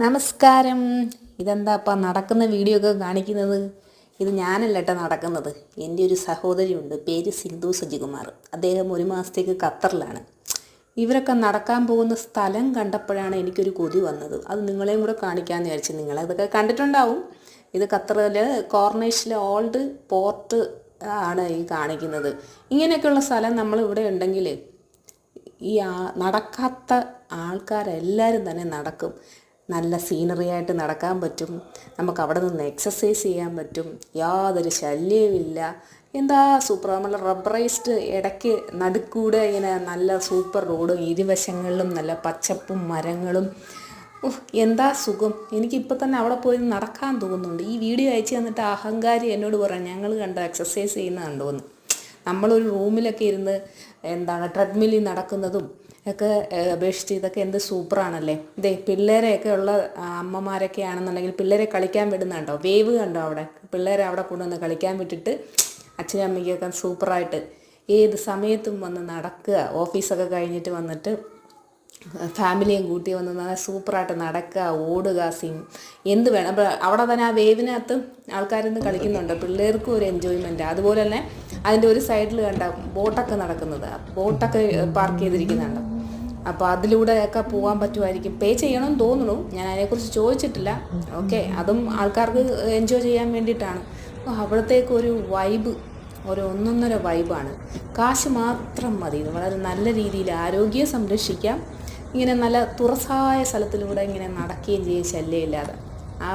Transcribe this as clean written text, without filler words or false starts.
നമസ്കാരം. ഇതെന്താ അപ്പം നടക്കുന്ന വീഡിയോ ഒക്കെ കാണിക്കുന്നത്? ഇത് ഞാനല്ല കേട്ടോ നടക്കുന്നത്. എൻ്റെ ഒരു സഹോദരിയുണ്ട്, പേര് സിന്ധു സജികുമാർ. അദ്ദേഹം 1 മാസത്തേക്ക് ഖത്തറിലാണ്. ഇവരൊക്കെ നടക്കാൻ പോകുന്ന സ്ഥലം കണ്ടപ്പോഴാണ് എനിക്കൊരു കൊതി വന്നത്. അത് നിങ്ങളെയും കൂടെ കാണിക്കാമെന്ന് വിചാരിച്ചു. നിങ്ങളതൊക്കെ കണ്ടിട്ടുണ്ടാവും. ഇത് ഖത്തറിൽ കോർണേഷിലെ ഓൾഡ് പോർട്ട് ആണ് ഈ കാണിക്കുന്നത്. ഇങ്ങനെയൊക്കെയുള്ള സ്ഥലം നമ്മളിവിടെ ഉണ്ടെങ്കിൽ ഈ നടക്കാത്ത ആൾക്കാരെല്ലാവരും തന്നെ നടക്കും. നല്ല സീനറി ആയിട്ട് നടക്കാൻ പറ്റും. നമുക്ക് അവിടെ നിന്ന് എക്സസൈസ് ചെയ്യാൻ പറ്റും. യാതൊരു ശല്യവുമില്ല. എന്താ സൂപ്പർ. നമ്മൾ റബ്ബറൈസ്ഡ് ഇടയ്ക്ക് നടുക്കൂടെ ഇങ്ങനെ നല്ല സൂപ്പർ റോഡും ഇരുവശങ്ങളിലും നല്ല പച്ചപ്പും മരങ്ങളും. എന്താ സുഖം. എനിക്കിപ്പോൾ തന്നെ അവിടെ പോയി നടക്കാൻ തോന്നുന്നുണ്ട്. ഈ വീഡിയോ അയച്ചു തന്നിട്ട് അഹങ്കാരി എന്നോട് പറയാം, ഞങ്ങൾ കണ്ടോ എക്സസൈസ് ചെയ്യുന്ന കണ്ടോന്ന്. നമ്മളൊരു റൂമിലൊക്കെ ഇരുന്ന് ട്രെഡ്മില്ലിൽ നടക്കുന്നതും ഒക്കെ അപേക്ഷിച്ച് ഇതൊക്കെ എന്ത് സൂപ്പറാണല്ലേ. ഇതേ പിള്ളേരെയൊക്കെ ഉള്ള അമ്മമാരൊക്കെ ആണെന്നുണ്ടെങ്കിൽ പിള്ളേരെ കളിക്കാൻ വിടുന്നുണ്ടോ, വേവ് കണ്ടോ അവിടെ. പിള്ളേരെ അവിടെ കൊണ്ടുവന്ന് കളിക്കാൻ വിട്ടിട്ട് അച്ഛനും അമ്മയ്ക്കൊക്കെ സൂപ്പറായിട്ട് ഏത് സമയത്തും വന്ന് നടക്കുക. ഓഫീസൊക്കെ കഴിഞ്ഞിട്ട് വന്നിട്ട് ഫാമിലിയും കൂട്ടി വന്ന് നല്ല സൂപ്പറായിട്ട് നടക്കുക, ഓടുക, എന്ത് വേണം. അപ്പോൾ അവിടെ തന്നെ ആ വേവിനകത്ത് ആൾക്കാരിന്ന് കളിക്കുന്നുണ്ട്. പിള്ളേർക്കും ഒരു എൻജോയ്മെൻറ്റ്. അതുപോലെ തന്നെ അതിൻ്റെ ഒരു സൈഡിൽ കണ്ട ബോട്ടൊക്കെ നടക്കുന്നത്, ബോട്ടൊക്കെ പാർക്ക് ചെയ്തിരിക്കുന്നുണ്ട്. അപ്പോൾ അതിലൂടെയൊക്കെ പോകാൻ പറ്റുമായിരിക്കും. പേ ചെയ്യണമെന്ന് തോന്നുന്നു. ഞാൻ അതിനെക്കുറിച്ച് ചോദിച്ചിട്ടില്ല. ഓക്കെ, അതും ആൾക്കാർക്ക് എൻജോയ് ചെയ്യാൻ വേണ്ടിയിട്ടാണ്. അപ്പോൾ അവിടത്തേക്കൊരു വൈബ്, ഒന്നൊന്നര വൈബാണ്. കാശ് മാത്രം മതി. വളരെ നല്ല രീതിയിൽ ആരോഗ്യം സംരക്ഷിക്കാം. ഇങ്ങനെ നല്ല തുറസായ സ്ഥലത്തിലൂടെ ഇങ്ങനെ നടക്കുകയും ചെയ്യും, ശല്യമില്ലാതെ.